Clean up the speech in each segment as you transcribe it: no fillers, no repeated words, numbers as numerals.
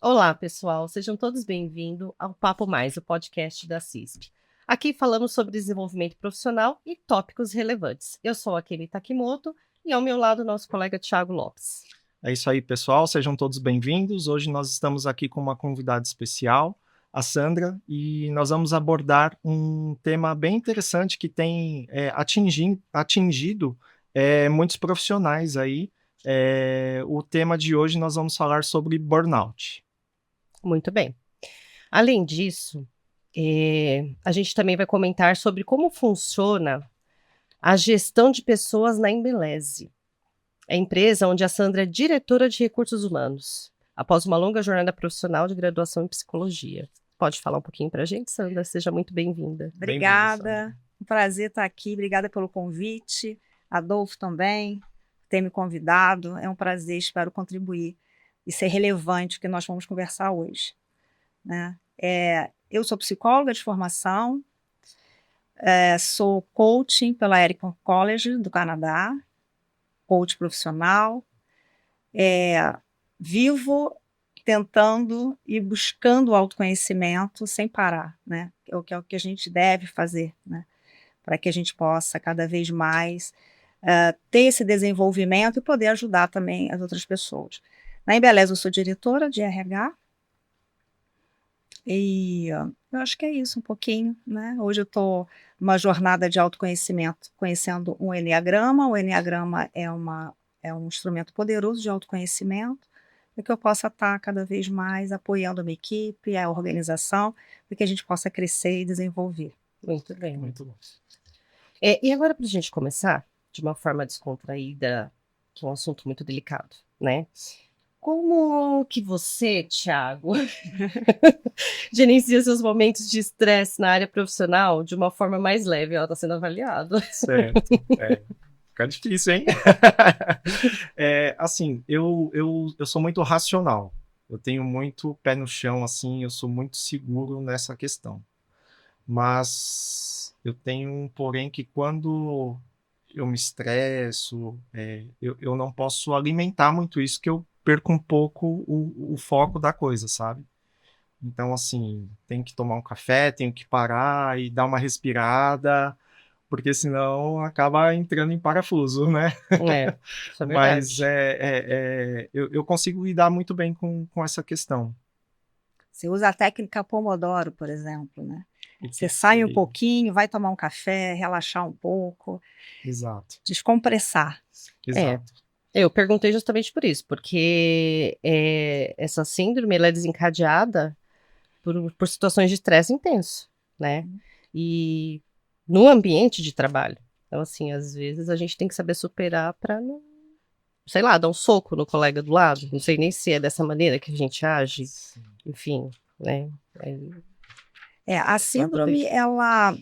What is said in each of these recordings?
Olá, pessoal, sejam todos bem-vindos ao Papo Mais, o podcast da CISP. Aqui falamos sobre desenvolvimento profissional e tópicos relevantes. Eu sou a Kelly Takimoto e ao meu lado nosso colega Thiago Lopes. É isso aí, pessoal, sejam todos bem-vindos. Hoje nós estamos aqui com uma convidada especial, a Sandra, e nós vamos abordar um tema bem interessante que tem atingido muitos profissionais aí. O tema de hoje nós vamos falar sobre burnout. Muito bem. Além disso, a gente também vai comentar sobre como funciona a gestão de pessoas na Embeleze, a empresa onde a Sandra é diretora de recursos humanos, após uma longa jornada profissional de graduação em psicologia. Pode falar um pouquinho para a gente, Sandra? Seja muito bem-vinda. Obrigada, um prazer estar aqui, obrigada pelo convite, Adolfo também, ter me convidado, é um prazer, espero contribuir e ser relevante o que nós vamos conversar hoje. Né? Eu sou psicóloga de formação, sou coaching pela Ericon College do Canadá, coach profissional, vivo tentando e buscando o autoconhecimento sem parar, né? Que é o que a gente deve fazer, né? Para que a gente possa cada vez mais ter esse desenvolvimento e poder ajudar também as outras pessoas. Na Embeleze eu sou diretora de RH e eu acho que é isso um pouquinho, né? Hoje eu estou numa jornada de autoconhecimento, conhecendo um Enneagrama. O Enneagrama é um instrumento poderoso de autoconhecimento, para que eu possa estar cada vez mais apoiando a minha equipe, a organização, para que a gente possa crescer e desenvolver. Muito bem. Muito bom. E agora, para a gente começar, de uma forma descontraída, que é um assunto muito delicado, né? Como que você, Thiago, gerencia seus momentos de estresse na área profissional de uma forma mais leve? Ela está sendo avaliada. Certo. Fica difícil, hein? Assim, eu sou muito racional. Eu tenho muito pé no chão, assim, eu sou muito seguro nessa questão. Mas eu tenho um porém que quando eu me estresso, eu não posso alimentar muito isso, que eu perco um pouco o foco da coisa, sabe? Então, assim, tenho que tomar um café, tenho que parar e dar uma respirada, porque senão acaba entrando em parafuso, né? Isso é Mas verdade. eu consigo lidar muito bem com essa questão. Você usa a técnica Pomodoro, por exemplo, né? Você sai um pouquinho, vai tomar um café, relaxar um pouco. Exato. Descompressar. Exato. Eu perguntei justamente por isso, porque essa síndrome ela é desencadeada por situações de estresse intenso, né? E no ambiente de trabalho. Então, assim, às vezes a gente tem que saber superar para não, sei lá, dar um soco no colega do lado. Não sei nem se é dessa maneira que a gente age. Sim. Enfim, né? A síndrome, ela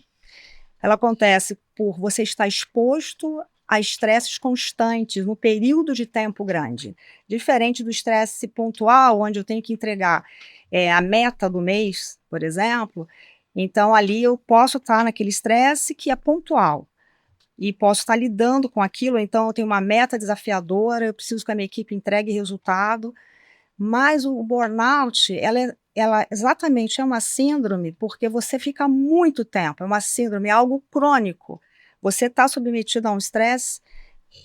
acontece por você estar exposto a estresses constantes no período de tempo grande. Diferente do estresse pontual, onde eu tenho que entregar a meta do mês, por exemplo. Então, ali eu posso estar naquele estresse que é pontual. E posso estar lidando com aquilo, então eu tenho uma meta desafiadora, eu preciso que a minha equipe entregue resultado. Mas o burnout, ela exatamente é uma síndrome porque você fica muito tempo, é uma síndrome, é algo crônico. Você está submetido a um estresse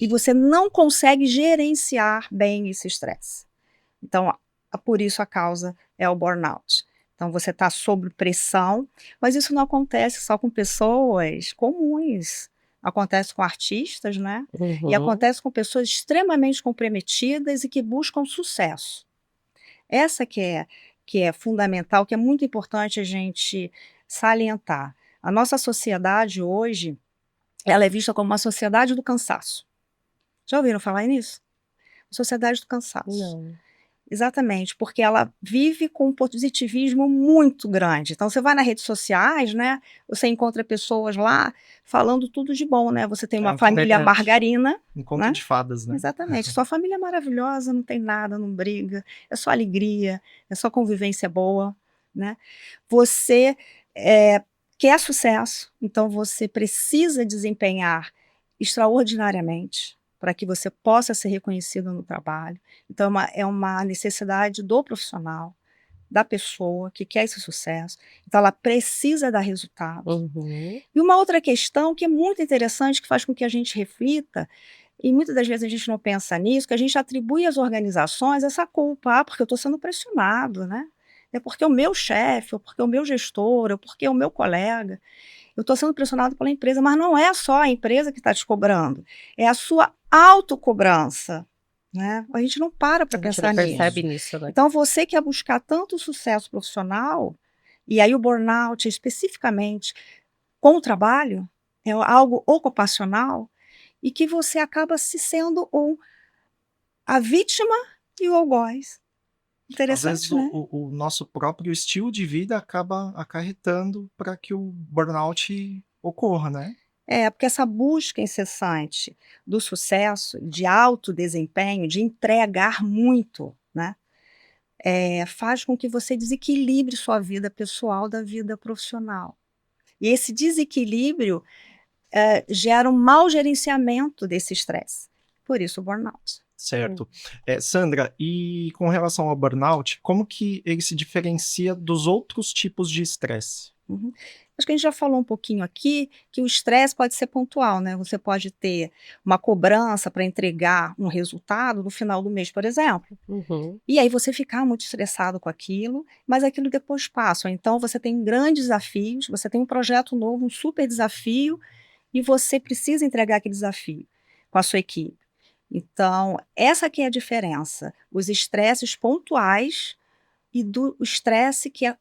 e você não consegue gerenciar bem esse estresse. Então, por isso a causa é o burnout. Então, você está sob pressão, mas isso não acontece só com pessoas comuns. Acontece com artistas, né? E acontece com pessoas extremamente comprometidas e que buscam sucesso. Essa que é fundamental, que é muito importante a gente salientar. A nossa sociedade hoje, ela é vista como uma sociedade do cansaço. Já ouviram falar nisso? Sociedade do cansaço. Não. Exatamente, porque ela vive com um positivismo muito grande. Então, você vai nas redes sociais, né? Você encontra pessoas lá falando tudo de bom, né? Você tem uma família margarina. Um conto, né? de fadas, né? Exatamente. Sua família é maravilhosa, não tem nada, não briga, é só alegria, é só convivência boa, né? Você quer sucesso, então você precisa desempenhar extraordinariamente para que você possa ser reconhecido no trabalho. Então, é uma necessidade do profissional. da pessoa que quer esse sucesso. Então, ela precisa dar resultados. Uhum. E uma outra questão que é muito interessante, que faz com que a gente reflita, e muitas das vezes a gente não pensa nisso, que a gente atribui às organizações essa culpa, porque eu estou sendo pressionado, né? É porque o meu chefe, ou porque o meu gestor, ou porque o meu colega. Eu estou sendo pressionado pela empresa, mas não é só a empresa que está te cobrando, é a sua autocobrança, né? A gente não para A gente pensar não nisso. percebe nisso, né? Então, você quer buscar tanto sucesso profissional, e aí o burnout especificamente com o trabalho, é algo ocupacional, e que você acaba se sendo a vítima e o algoz. Às vezes Interessante, né? o nosso próprio estilo de vida acaba acarretando para que o burnout ocorra, né. É, porque essa busca incessante do sucesso, de alto desempenho, de entregar muito, né, faz com que você desequilibre sua vida pessoal da vida profissional. E esse desequilíbrio, gera um mau gerenciamento desse estresse, por isso o burnout. Certo. Sandra, e com relação ao burnout, como que ele se diferencia dos outros tipos de estresse? Uhum. Acho que a gente já falou um pouquinho aqui que o estresse pode ser pontual, né? Você pode ter uma cobrança para entregar um resultado no final do mês, por exemplo. Uhum. E aí você ficar muito estressado com aquilo, mas aquilo depois passa. Ou então você tem grandes desafios, você tem um projeto novo, um super desafio, e você precisa entregar aquele desafio com a sua equipe. Então, essa aqui é a diferença. Os estresses pontuais e do estresse que é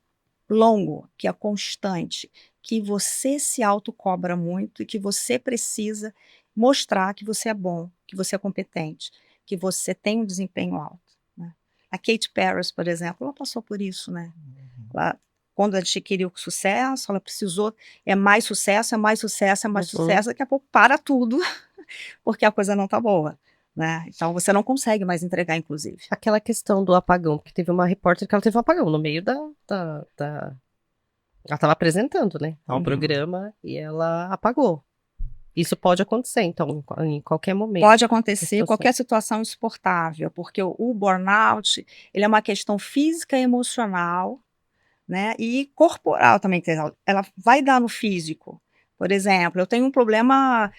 longo, que é constante, que você se autocobra muito e que você precisa mostrar que você é bom, que você é competente, que você tem um desempenho alto, né. A Katy Perry, por exemplo, ela passou por isso, né. Uhum. Ela quando ela adquiriu sucesso, ela precisou é mais sucesso, é mais sucesso, é mais Uhum. sucesso, daqui a pouco para tudo, porque a coisa não tá boa, né. Então você não consegue mais entregar inclusive. Aquela questão do apagão, porque teve uma repórter que ela teve um apagão no meio da ela estava apresentando, né, o Uhum. programa e ela apagou. Isso pode acontecer, então, em qualquer momento, Pode qualquer acontecer situação. qualquer situação insuportável, porque o burnout, ele é uma questão física e emocional, né, e corporal também, que ela vai dar no físico. Por exemplo, eu tenho um problema,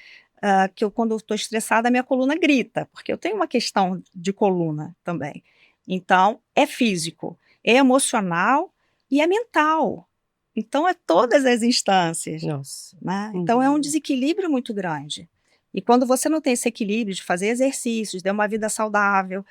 que eu quando eu estou estressada, a minha coluna grita, porque eu tenho uma questão de coluna também. Então, é físico, é emocional e é mental. Então é todas as instâncias. Nossa. Né? Então é um Uhum. desequilíbrio muito grande. E quando você não tem esse equilíbrio de fazer exercícios, ter uma vida saudável,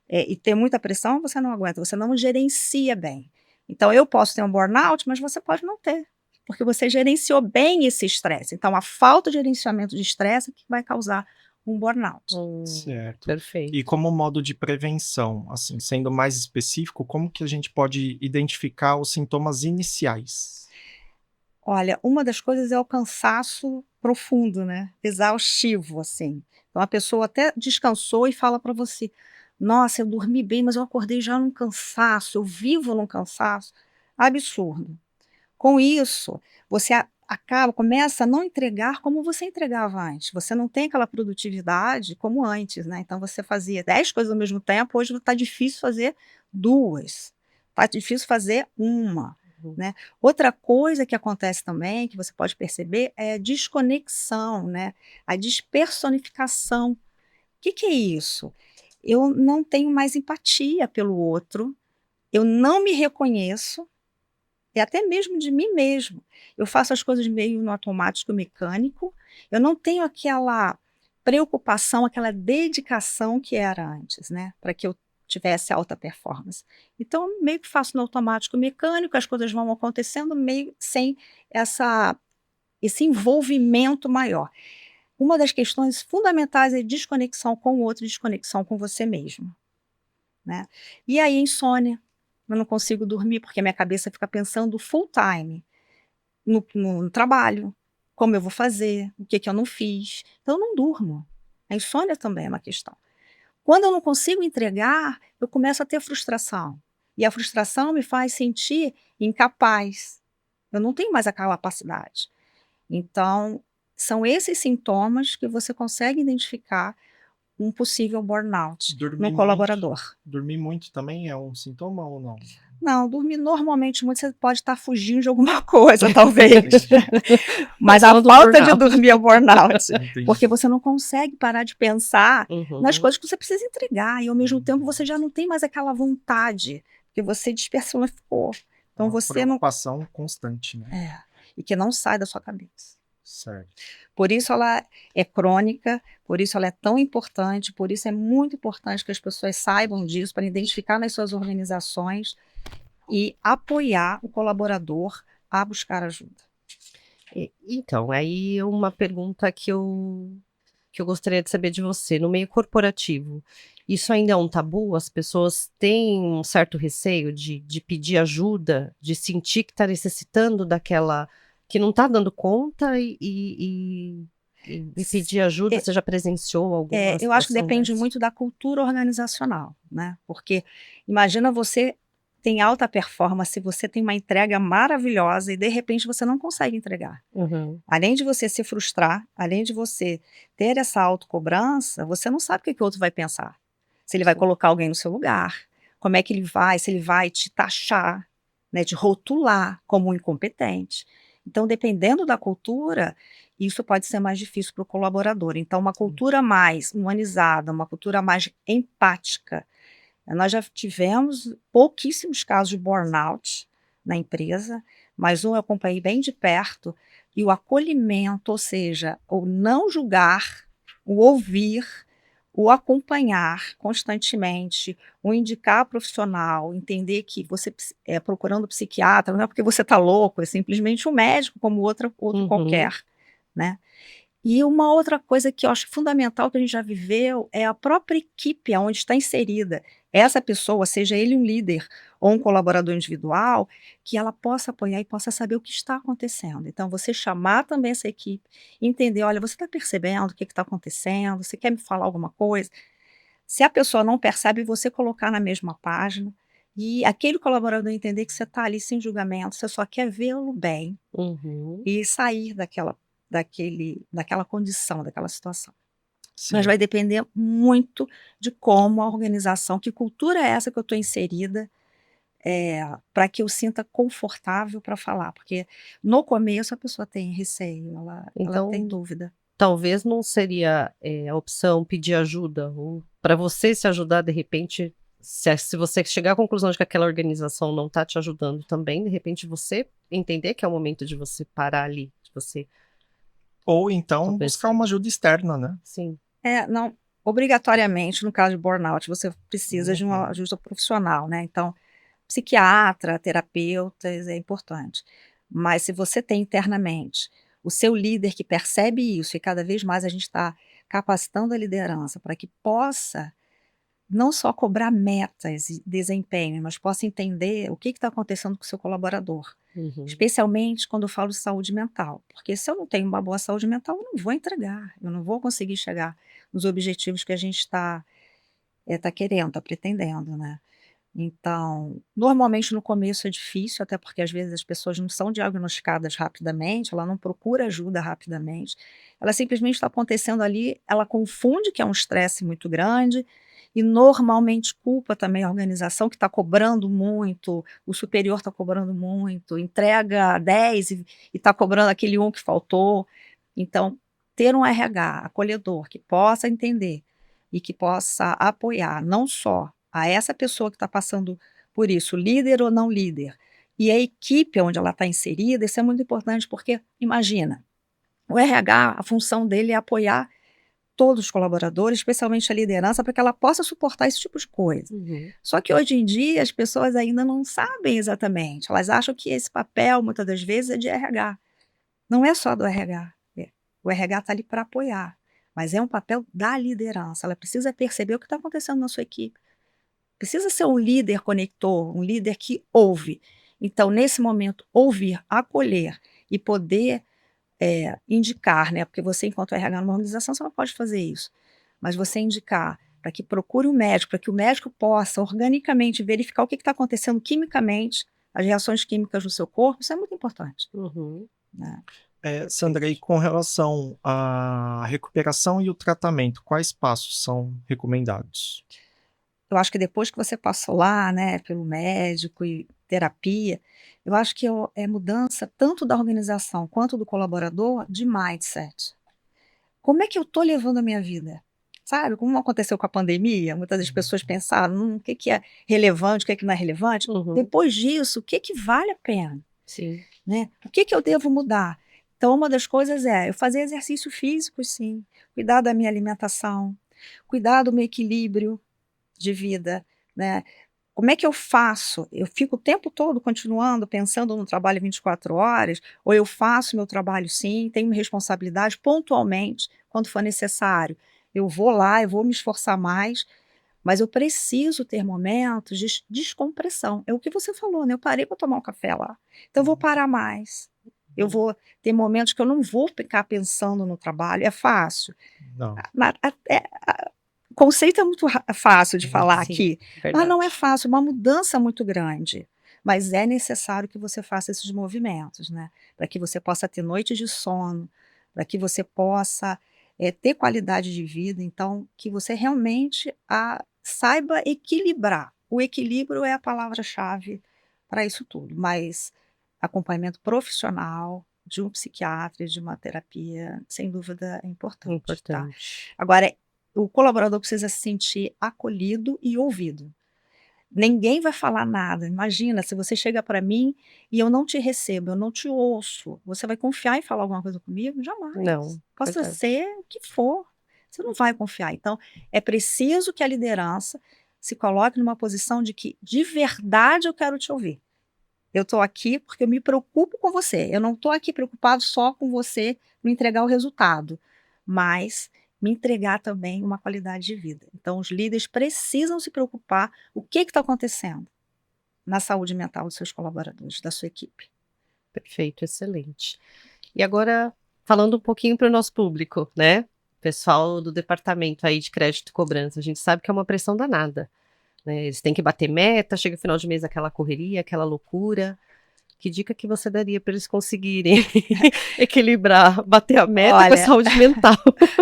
e ter muita pressão, você não aguenta, você não gerencia bem. Então eu posso ter um burnout, mas você pode não ter, porque você gerenciou bem esse estresse. Então a falta de gerenciamento de estresse é que vai causar um burnout. Certo. Perfeito. E como modo de prevenção, assim, sendo mais específico, como que a gente pode identificar os sintomas iniciais? Olha, uma das coisas é o cansaço profundo, né, exaustivo, assim. Então a pessoa até descansou e fala para você: "Nossa, eu dormi bem, mas eu acordei já num cansaço, eu vivo num cansaço absurdo". Com isso, você começa a não entregar como você entregava antes. Você não tem aquela produtividade como antes, né. Então você fazia 10 coisas ao mesmo tempo, hoje está difícil fazer 2, está difícil fazer uma, Uhum. né. Outra coisa que acontece também, que você pode perceber, é a desconexão, né, a despersonificação. O que é isso? Eu não tenho mais empatia pelo outro, eu não me reconheço e até mesmo de mim mesmo. Eu faço as coisas meio no automático mecânico, eu não tenho aquela preocupação, aquela dedicação que era antes, né, para que eu tivesse alta performance. Então, meio que faço no automático mecânico, as coisas vão acontecendo meio sem essa esse envolvimento maior. Uma das questões fundamentais é desconexão com o outro, desconexão com você mesmo, né. E aí insônia, eu não consigo dormir, porque a minha cabeça fica pensando full time no trabalho, como eu vou fazer, o que que eu não fiz, então eu não durmo. A insônia também é uma questão. Quando eu não consigo entregar, eu começo a ter frustração, e a frustração me faz sentir incapaz, eu não tenho mais aquela capacidade. Então, são esses sintomas que você consegue identificar um possível burnout no Dormir muito colaborador. dormir muito também é um sintoma ou não? Não, dormir normalmente muito, você pode estar fugindo de alguma coisa, talvez. Mas a Não do falta de burnout. dormir é o burnout. Entendi. Porque você não consegue parar de pensar nas Uhum. coisas que você precisa entregar. E ao mesmo tempo você já não tem mais aquela vontade, porque você dispersonificou. Então Uma você não. preocupação constante, né? E que não sai da sua cabeça. Certo. Por isso ela é crônica, por isso ela é tão importante, por isso é muito importante que as pessoas saibam disso, para identificar nas suas organizações e apoiar o colaborador a buscar ajuda. Então, aí uma pergunta que eu gostaria de saber de você. No meio corporativo, isso ainda é um tabu? As pessoas têm um certo receio de pedir ajuda, de sentir que está necessitando daquela, que não está dando conta e pedir ajuda? Você já presenciou alguma Eu acho que situação depende dessa? muito da cultura organizacional, né? Porque imagina você tem alta performance, você tem uma entrega maravilhosa e de repente você não consegue entregar. Uhum. Além de você se frustrar, além de você ter essa autocobrança, você não sabe o que o outro vai pensar. Se ele vai Sim. colocar alguém no seu lugar, como é que ele vai, se ele vai te taxar, né, te rotular como um incompetente. Então, dependendo da cultura, isso pode ser mais difícil para o colaborador. Então, uma cultura mais humanizada, uma cultura mais empática. Nós já tivemos pouquíssimos casos de burnout na empresa, mas um eu acompanhei bem de perto, e o acolhimento, ou seja, o não julgar, o ouvir, o acompanhar constantemente, o indicar profissional, entender que você procurando psiquiatra, não é porque você está louco, é simplesmente um médico como outro Uhum. qualquer, né? E uma outra coisa que eu acho fundamental que a gente já viveu é a própria equipe onde está inserida essa pessoa, seja ele um líder ou um colaborador individual, que ela possa apoiar e possa saber o que está acontecendo. Então, você chamar também essa equipe, entender, olha, você está percebendo o que está acontecendo, você quer me falar alguma coisa? Se a pessoa não percebe, você colocar na mesma página e aquele colaborador entender que você está ali sem julgamento, você só quer vê-lo bem Uhum. e sair daquela condição, daquela situação. Sim. Mas vai depender muito de como a organização, que cultura é essa que eu estou inserida, para que eu sinta confortável para falar, porque no começo a pessoa tem receio, ela tem Então, dúvida. talvez não seria a opção pedir ajuda, ou para você se ajudar de repente, se você chegar à conclusão de que aquela organização não está te ajudando também, de repente você entender que é o momento de você parar ali, de você Ou então talvez buscar uma ajuda externa, né? sim. Não, obrigatoriamente, no caso de burnout, você precisa de uma Uhum. ajuda profissional, né? Então, psiquiatra, terapeutas é importante. Mas se você tem internamente o seu líder que percebe isso, e cada vez mais a gente está capacitando a liderança para que possa não só cobrar metas e desempenho, mas possa entender o que está acontecendo com o seu colaborador. Uhum. Especialmente quando eu falo de saúde mental. Porque se eu não tenho uma boa saúde mental, eu não vou entregar, eu não vou conseguir chegar nos objetivos que a gente está querendo, está pretendendo, né? Então, normalmente no começo é difícil, até porque às vezes as pessoas não são diagnosticadas rapidamente, ela não procura ajuda rapidamente, ela simplesmente está acontecendo ali, ela confunde que é um estresse muito grande e normalmente culpa também a organização que está cobrando muito, o superior está cobrando muito, entrega 10 e está cobrando aquele um que faltou. Então, ter um RH acolhedor que possa entender e que possa apoiar não só a essa pessoa que está passando por isso, líder ou não líder, e a equipe onde ela está inserida, isso é muito importante, porque imagina, o RH, a função dele é apoiar todos os colaboradores, especialmente a liderança, para que ela possa suportar esse tipo de coisa. Uhum. Só que hoje em dia as pessoas ainda não sabem exatamente, elas acham que esse papel, muitas das vezes, é de RH. Não é só do RH. O RH está ali para apoiar, mas é um papel da liderança. Ela precisa perceber o que está acontecendo na sua equipe. Precisa ser um líder conector, um líder que ouve. Então, nesse momento, ouvir, acolher e poder indicar, né? Porque você, enquanto RH numa organização, você não pode fazer isso. Mas você indicar para que procure um médico, para que o médico possa organicamente verificar o que está acontecendo quimicamente, as reações químicas no seu corpo, isso é muito importante. Uhum. Né? Sandra, e com relação à recuperação e o tratamento, quais passos são recomendados? eu acho que depois que você passou lá, né, pelo médico e terapia, eu acho que é mudança tanto da organização quanto do colaborador de mindset. Como é que eu estou levando a minha vida? Sabe, como aconteceu com a pandemia, muitas das pessoas pensaram, o que que é relevante, o que é que não é relevante. Uhum. Depois disso, o que que vale a pena? Sim. Né? O que que eu devo mudar? Então, uma das coisas é eu fazer exercício físico, sim, cuidar da minha alimentação, cuidar do meu equilíbrio de vida, né? Como é que eu faço? Eu fico o tempo todo continuando pensando no trabalho 24 horas, ou eu faço meu trabalho sim, tenho responsabilidade pontualmente, quando for necessário. Eu vou lá, eu vou me esforçar mais, mas eu preciso ter momentos de descompressão. É o que você falou, né? Eu parei para tomar um café lá. Então eu vou parar mais. Eu vou ter momentos que eu não vou ficar pensando no trabalho. É fácil. Não. O conceito é muito fácil de falar Sim, aqui, mas não é fácil, uma mudança muito grande. Mas é necessário que você faça esses movimentos, né? Para que você possa ter noites de sono, para que você possa ter qualidade de vida. Então, que você realmente saiba equilibrar. O equilíbrio é a palavra-chave para isso tudo. Mas acompanhamento profissional de um psiquiatra, de uma terapia, sem dúvida é importante, tá? Importante. Agora, o colaborador precisa se sentir acolhido e ouvido. Ninguém vai falar nada. Imagina, se você chega para mim e eu não te recebo, eu não te ouço, você vai confiar em falar alguma coisa comigo? Jamais. Não, Possa verdade. ser o que for. Você não vai confiar. Então, é preciso que a liderança se coloque numa posição de que, de verdade, eu quero te ouvir. Eu estou aqui porque eu me preocupo com você. Eu não estou aqui preocupado só com você me entregar o resultado, mas me entregar também uma qualidade de vida. Então, os líderes precisam se preocupar o que está acontecendo na saúde mental dos seus colaboradores, da sua equipe. Perfeito, excelente. E agora, falando um pouquinho para o nosso público, né? Pessoal do departamento aí de crédito e cobrança, a gente sabe que é uma pressão danada, né? Eles têm que bater meta, chega o final de mês aquela correria, aquela loucura. Que dica que você daria para eles conseguirem equilibrar, bater a meta com a Olha, saúde mental?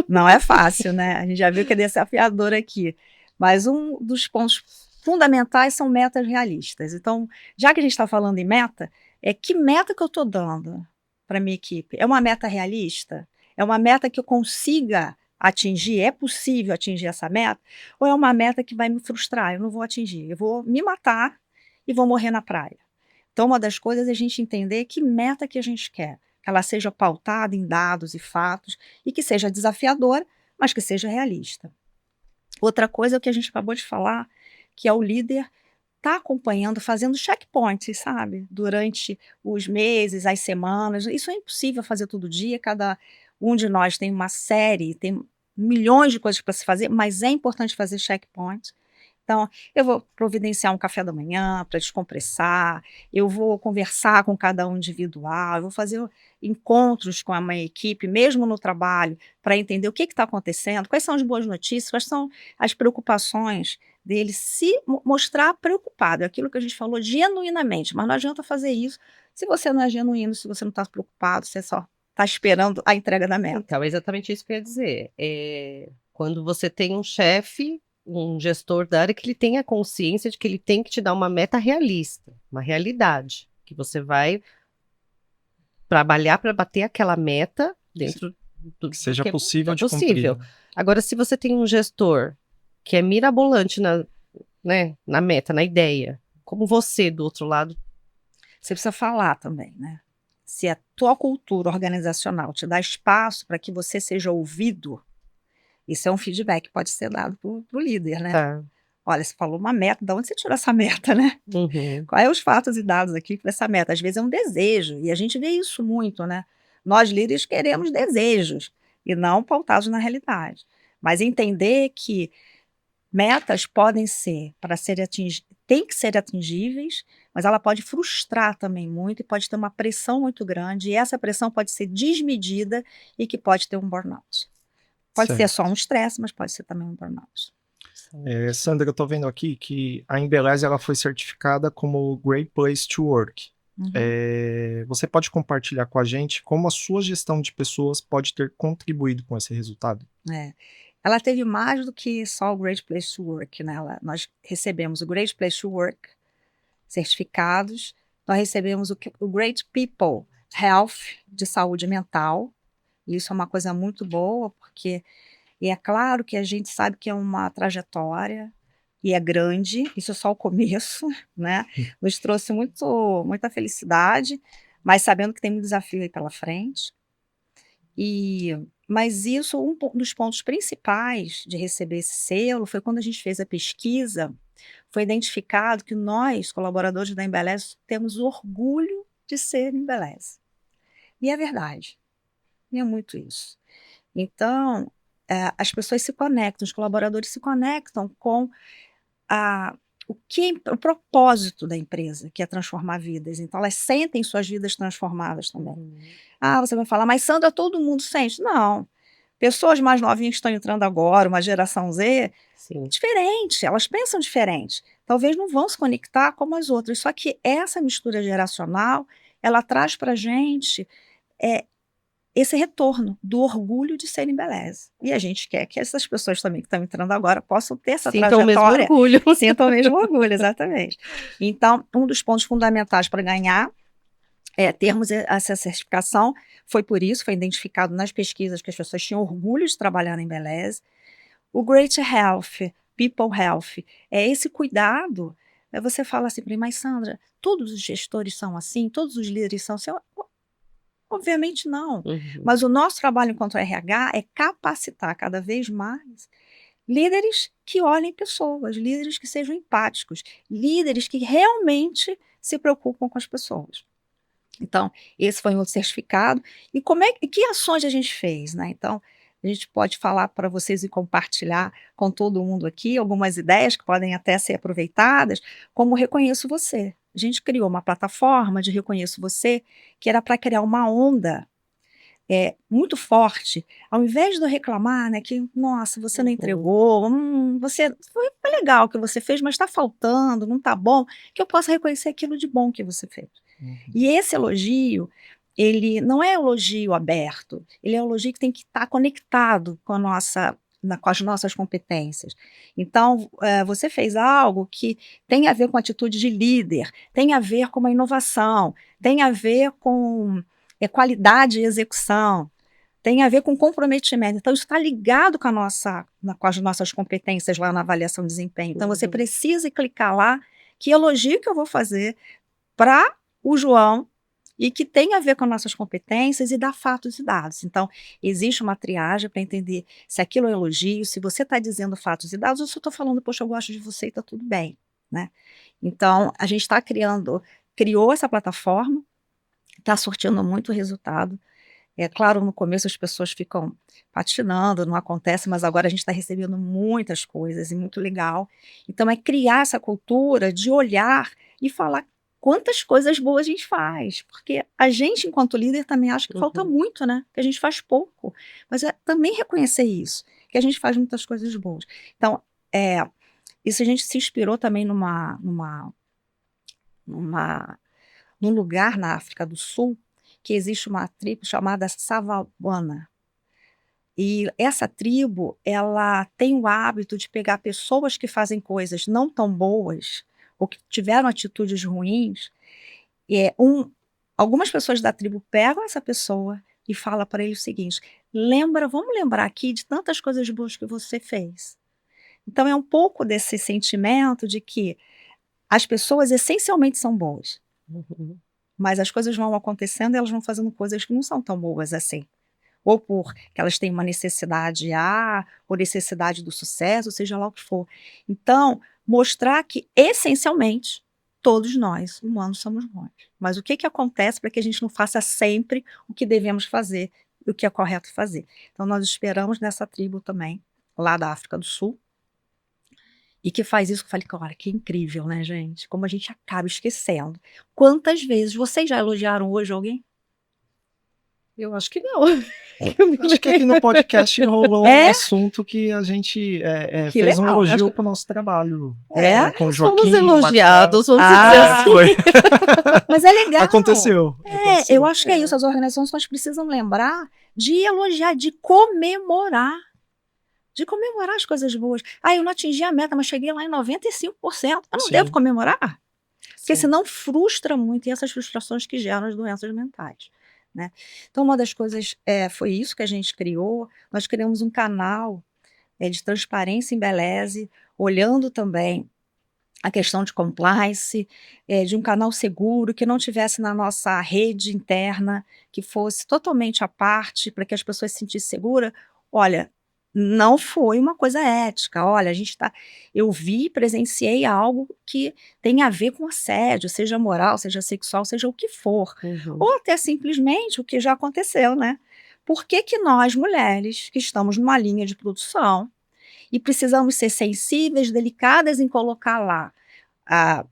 não é fácil, né? A gente já viu que é desafiador aqui. Mas um dos pontos fundamentais são metas realistas. Então, já que a gente está falando em meta, que meta que eu estou dando para a minha equipe? É uma meta realista? É uma meta que eu consiga atingir? É possível atingir essa meta? Ou é uma meta que vai me frustrar? Eu não vou atingir. Eu vou me matar e vou morrer na praia. Então, uma das coisas é a gente entender que meta que a gente quer. Que ela seja pautada em dados e fatos e que seja desafiadora, mas que seja realista. Outra coisa é o que a gente acabou de falar, que é o líder estar acompanhando, fazendo checkpoints, sabe? Durante os meses, as semanas. Isso é impossível fazer todo dia, cada um de nós tem uma série, tem milhões de coisas para se fazer, mas é importante fazer checkpoints. Então, eu vou providenciar um café da manhã para descompressar, eu vou conversar com cada um individual, eu vou fazer encontros com a minha equipe, mesmo no trabalho, para entender o que está acontecendo, quais são as boas notícias, quais são as preocupações dele, se mostrar preocupado, é aquilo que a gente falou genuinamente, mas não adianta fazer isso se você não é genuíno, se você não está preocupado, você só está esperando a entrega da meta. Então, é exatamente isso que eu ia dizer. Quando você tem um chefe, um gestor da área, que ele tenha consciência de que ele tem que te dar uma meta realista, uma realidade, que você vai trabalhar para bater aquela meta dentro do Que seja que é possível de possível. cumprir. Agora, se você tem um gestor que é mirabolante na meta, na ideia, como você do outro lado, Você precisa falar também, né? Se a tua cultura organizacional te dá espaço para que você seja ouvido, isso é um feedback que pode ser dado para o líder, né? tá. Olha, você falou uma meta, de onde você tirou essa meta, né? Uhum. Quais os fatos e dados aqui para essa meta? Às vezes é um desejo, e a gente vê isso muito, né? Nós líderes queremos desejos, e não pautados na realidade. Mas entender que metas podem ser tem que ser atingíveis, mas ela pode frustrar também muito e pode ter uma pressão muito grande, e essa pressão pode ser desmedida e que pode ter um burnout. Pode ser só um estresse, mas pode ser também um burnout. Sandra, eu estou vendo aqui que a Embeleze ela foi certificada como Great Place to Work. Uhum. Você pode compartilhar com a gente como a sua gestão de pessoas pode ter contribuído com esse resultado? ela teve mais do que só o Great Place to Work, né? Nós recebemos o Great Place to Work, certificados, nós recebemos o Great People Health, de saúde mental, e isso é uma coisa muito boa, porque é claro que a gente sabe que é uma trajetória, e é grande, isso é só o começo, né? Nos trouxe muita felicidade, mas sabendo que tem um desafio aí pela frente. Mas isso, um dos pontos principais de receber esse selo foi quando a gente fez a pesquisa, foi identificado que nós, colaboradores da Embeleze, temos orgulho de ser Embeleze. E é verdade, e é muito isso. Então, as pessoas se conectam, os colaboradores se conectam com o propósito da empresa, que é transformar vidas. Então, elas sentem suas vidas transformadas também. Você vai falar, mas Sandra, todo mundo sente? Não. Pessoas mais novinhas que estão entrando agora, uma geração Z, Sim. diferente, elas pensam diferente. Talvez não vão se conectar como as outras. Só que essa mistura geracional, ela traz para a gente esse retorno do orgulho de ser Embeleze. E a gente quer que essas pessoas também que estão entrando agora possam ter essa trajetória. Sintam o mesmo orgulho. Sintam o mesmo orgulho, exatamente. Então, um dos pontos fundamentais para ganhar termos essa certificação, foi por isso, foi identificado nas pesquisas que as pessoas tinham orgulho de trabalhar na Embeleze. O Great Health, People Health, é esse cuidado. Você fala assim para mim, mas Sandra, todos os gestores são assim? Todos os líderes são assim? Obviamente não. Mas o nosso trabalho enquanto RH é capacitar cada vez mais líderes que olhem pessoas, líderes que sejam empáticos, líderes que realmente se preocupam com as pessoas. Então, esse foi um outro certificado. E que ações a gente fez, né? Então, a gente pode falar para vocês e compartilhar com todo mundo aqui algumas ideias que podem até ser aproveitadas, como Reconheço Você. A gente criou uma plataforma de Reconheço Você, que era para criar uma onda muito forte. Ao invés de eu reclamar, né, que, nossa, você não entregou, foi legal o que você fez, mas está faltando, não está bom, que eu possa reconhecer aquilo de bom que você fez. E esse elogio, ele não é elogio aberto, ele é elogio que tem que estar conectado com as nossas competências. Então, você fez algo que tem a ver com atitude de líder, tem a ver com uma inovação, tem a ver com qualidade e execução, tem a ver com comprometimento. Então, isso está ligado com as nossas competências lá na avaliação de desempenho. Então, você precisa clicar lá, que elogio que eu vou fazer para o João, e que tem a ver com nossas competências e dar fatos e dados. Então, existe uma triagem para entender se aquilo é elogio, se você está dizendo fatos e dados, ou se eu estou falando, poxa, eu gosto de você e está tudo bem, né? Então, a gente criou essa plataforma, está surtindo muito resultado. É claro, no começo as pessoas ficam patinando, não acontece, mas agora a gente está recebendo muitas coisas e muito legal. Então, é criar essa cultura de olhar e falar quantas coisas boas a gente faz, porque a gente, enquanto líder, também acha que falta muito, né? Que a gente faz pouco, mas também reconhecer isso, que a gente faz muitas coisas boas. Então, isso a gente se inspirou também num lugar na África do Sul, que existe uma tribo chamada Savabana. E essa tribo, ela tem o hábito de pegar pessoas que fazem coisas não tão boas, ou que tiveram atitudes ruins, algumas pessoas da tribo pegam essa pessoa e falam para ele o seguinte, vamos lembrar aqui de tantas coisas boas que você fez. Então é um pouco desse sentimento de que as pessoas essencialmente são boas, mas as coisas vão acontecendo e elas vão fazendo coisas que não são tão boas assim. Ou porque elas têm uma necessidade ou necessidade do sucesso, seja lá o que for. Então, mostrar que, essencialmente, todos nós, humanos, somos bons. Mas o que acontece para que a gente não faça sempre o que devemos fazer, o que é correto fazer? Então, nós esperamos nessa tribo também, lá da África do Sul, e que faz isso, que eu falei, olha, que incrível, né, gente? Como a gente acaba esquecendo. Quantas vezes vocês já elogiaram hoje alguém? Eu acho que não. Acho que aqui no podcast rolou um assunto que a gente fez um elogio para o nosso trabalho. Com o Joaquim. Fomos elogiados, vamos dizer assim. Foi. Mas é legal. Aconteceu. Eu acho que é isso. As organizações precisam lembrar de elogiar, de comemorar. de comemorar as coisas boas. Eu não atingi a meta, mas cheguei lá em 95%. Eu não Sim. devo comemorar? Porque Sim. senão frustra muito, e essas frustrações que geram as doenças mentais, né. Então uma das coisas, foi isso que a gente criou. Nós criamos um canal, de transparência em Beleze, olhando também a questão de compliance, de um canal seguro, que não tivesse na nossa rede interna, que fosse totalmente à parte, para que as pessoas se sentissem seguras. Olha, não foi uma coisa ética. Olha, eu vi, presenciei algo que tem a ver com assédio, seja moral, seja sexual, seja o que for. Uhum. Ou até simplesmente o que já aconteceu, né? Por que que nós, mulheres, que estamos numa linha de produção, e precisamos ser sensíveis, delicadas em colocar lá, ah,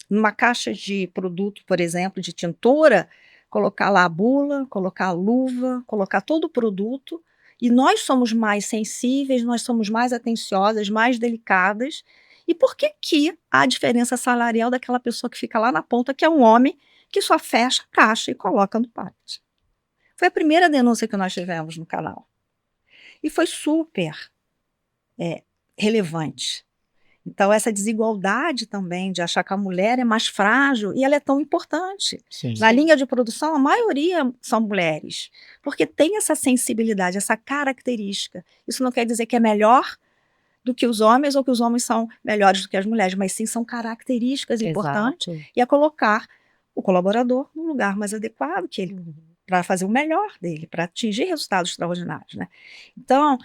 numa caixa de produto, por exemplo, de tintura, colocar lá a bula, colocar a luva, colocar todo o produto, e nós somos mais sensíveis, nós somos mais atenciosas, mais delicadas. E por que que há diferença salarial daquela pessoa que fica lá na ponta, que é um homem, que só fecha a caixa e coloca no palet? Foi a primeira denúncia que nós tivemos no canal. E foi super relevante. Então, essa desigualdade também de achar que a mulher é mais frágil, e ela é tão importante. Sim. Na Sim. linha de produção, a maioria são mulheres, porque tem essa sensibilidade, essa característica. Isso não quer dizer que é melhor do que os homens ou que os homens são melhores do que as mulheres, mas sim são características importantes, Exato. e é colocar o colaborador no lugar mais adequado que ele, Uhum. para fazer o melhor dele, para atingir resultados extraordinários, né? Então,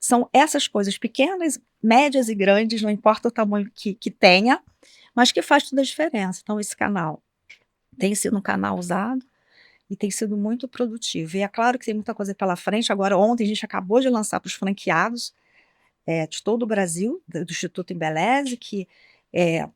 são essas coisas pequenas, médias e grandes, não importa o tamanho que tenha, mas que faz toda a diferença. Então, esse canal tem sido um canal usado e tem sido muito produtivo. E é claro que tem muita coisa pela frente. Agora, ontem, a gente acabou de lançar para os franqueados de todo o Brasil, do Instituto Embeleze, que é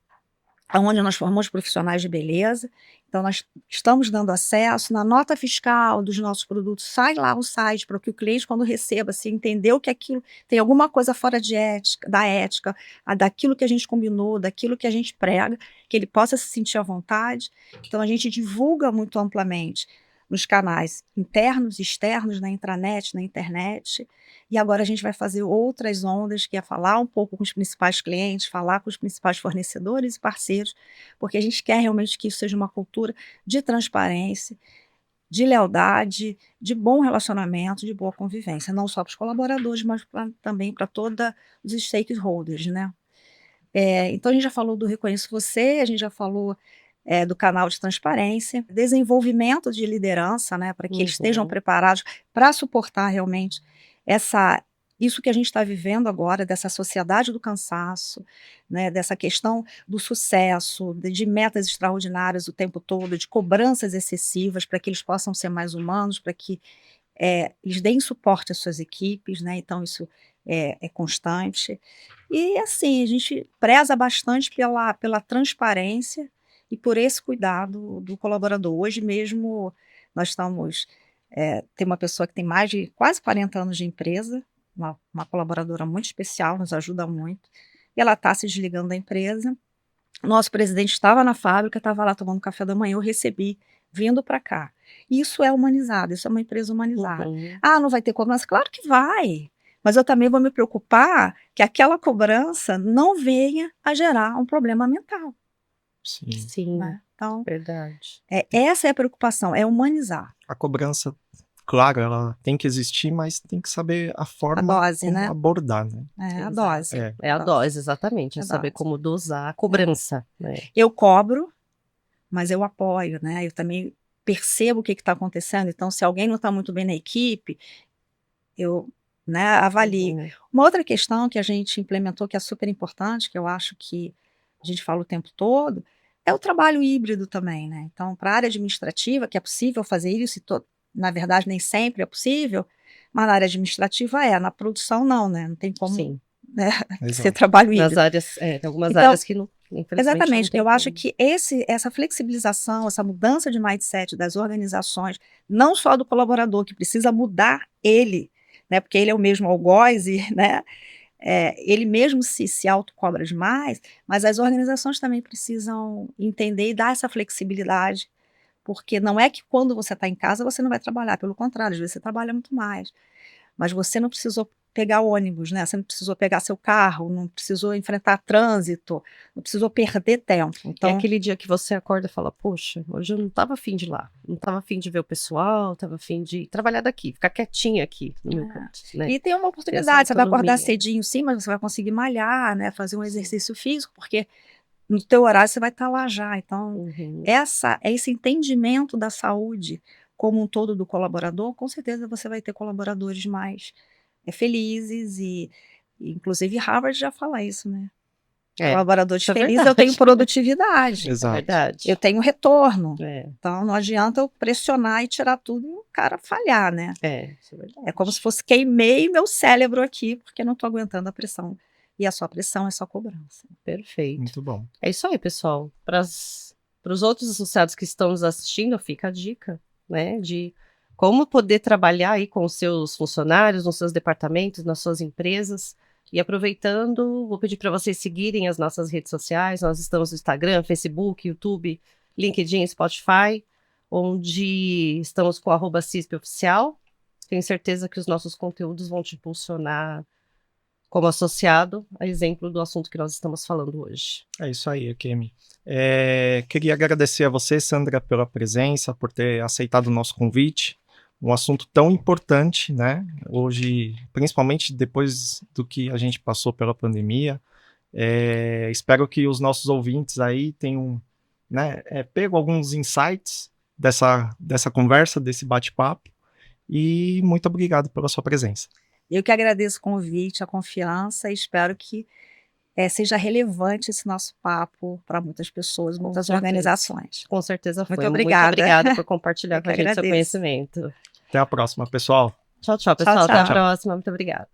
onde nós formamos profissionais de beleza. Então, nós estamos dando acesso na nota fiscal dos nossos produtos, sai lá o site para que o cliente, quando receba, se entendeu que aquilo tem alguma coisa fora de ética, da ética, daquilo que a gente combinou, daquilo que a gente prega, que ele possa se sentir à vontade. Então, a gente divulga muito amplamente nos canais internos e externos, na intranet, na internet. E agora a gente vai fazer outras ondas, que é falar um pouco com os principais clientes, falar com os principais fornecedores e parceiros, porque a gente quer realmente que isso seja uma cultura de transparência, de lealdade, de bom relacionamento, de boa convivência, não só para os colaboradores, mas também para todos os stakeholders, né? Então a gente já falou do Reconheço Você, a gente já falou do canal de transparência, desenvolvimento de liderança, né, para que eles estejam Uhum. preparados para suportar realmente isso que a gente está vivendo agora, dessa sociedade do cansaço, né, dessa questão do sucesso, de metas extraordinárias o tempo todo, de cobranças excessivas, para que eles possam ser mais humanos, para que eles deem suporte às suas equipes, né, então isso é constante. E assim, a gente preza bastante pela transparência e por esse cuidado do colaborador. Hoje mesmo nós tem uma pessoa que tem mais de quase 40 anos de empresa, uma colaboradora muito especial, nos ajuda muito, e ela está se desligando da empresa. Nosso presidente estava na fábrica, estava lá tomando café da manhã, eu recebi, vindo para cá. Isso é humanizado, isso é uma empresa humanizada. Uhum. Não vai ter cobrança? Claro que vai, mas eu também vou me preocupar que aquela cobrança não venha a gerar um problema mental, Sim. Sim, né? Então, verdade. essa é a preocupação, é humanizar. A cobrança, claro, ela tem que existir, mas tem que saber a A forma dose, como né? abordar, né? A Exato. dose. É a dose, exatamente. É A saber dose. como dosar a cobrança, né? Eu cobro, mas eu apoio, né? Eu também percebo o que está acontecendo. Então, se alguém não está muito bem na equipe, eu, né, avalio. Uhum. Uma outra questão que a gente implementou, que é super importante, que eu acho que a gente fala o tempo todo, é o trabalho híbrido também, né? Então, para a área administrativa, que é possível fazer isso, na verdade, nem sempre é possível, mas na área administrativa na produção não, né? Não tem como, Sim. né, ser Exato. trabalho Nas híbrido. áreas, tem algumas Então, áreas que não, infelizmente, não exatamente, tem eu acho como. que essa flexibilização, essa mudança de mindset das organizações, não só do colaborador, que precisa mudar ele, né, porque ele é o mesmo algoz, e, né, ele mesmo se autocobra demais, mas as organizações também precisam entender e dar essa flexibilidade, porque não é que quando você está em casa você não vai trabalhar, pelo contrário, às vezes você trabalha muito mais, mas você não precisou pegar ônibus, né? Você não precisou pegar seu carro, não precisou enfrentar trânsito, não precisou perder tempo. É Então, aquele dia que você acorda e fala, poxa, hoje eu não estava afim de ir lá, não estava afim de ver o pessoal, estava afim de trabalhar daqui, ficar quietinha aqui no meu canto, né? e tem uma oportunidade, você vai acordar autonomia. cedinho sim, mas você vai conseguir malhar, né? Fazer um exercício físico, porque no teu horário você vai estar lá já. Então, Uhum. esse entendimento da saúde como um todo do colaborador, com certeza você vai ter colaboradores mais felizes e inclusive Harvard já fala isso, né? É, Colaboradores isso é felizes, eu tenho verdade. produtividade, É Exato. verdade. eu tenho retorno. É, Então, não adianta eu pressionar e tirar tudo e o cara falhar, né? isso é verdade. É como se fosse queimei meu cérebro aqui, porque não estou aguentando a pressão. E a sua pressão é só cobrança. Perfeito. Muito bom. É isso aí, pessoal. Para os outros associados que estão nos assistindo, fica a dica, né, de como poder trabalhar aí com os seus funcionários, nos seus departamentos, nas suas empresas. E aproveitando, vou pedir para vocês seguirem as nossas redes sociais. Nós estamos no Instagram, Facebook, YouTube, LinkedIn, Spotify, onde estamos com o @CISPOficial. Tenho certeza que os nossos conteúdos vão te impulsionar como associado, a exemplo do assunto que nós estamos falando hoje. É isso aí, Kemi. Queria agradecer a você, Sandra, pela presença, por ter aceitado o nosso convite. Um assunto tão importante, né? Hoje, principalmente depois do que a gente passou pela pandemia. Espero que os nossos ouvintes aí tenham, né, pego alguns insights dessa conversa, desse bate-papo. E muito obrigado pela sua presença. Eu que agradeço o convite, a confiança e espero que seja relevante esse nosso papo para muitas pessoas, muitas organizações. Com certeza foi. Muito obrigada. Muito obrigada por compartilhar Eu com a que gente seu agradeço. conhecimento. Até a próxima, pessoal. Tchau, tchau, pessoal. Tchau, Até a tchau. próxima. Muito obrigada.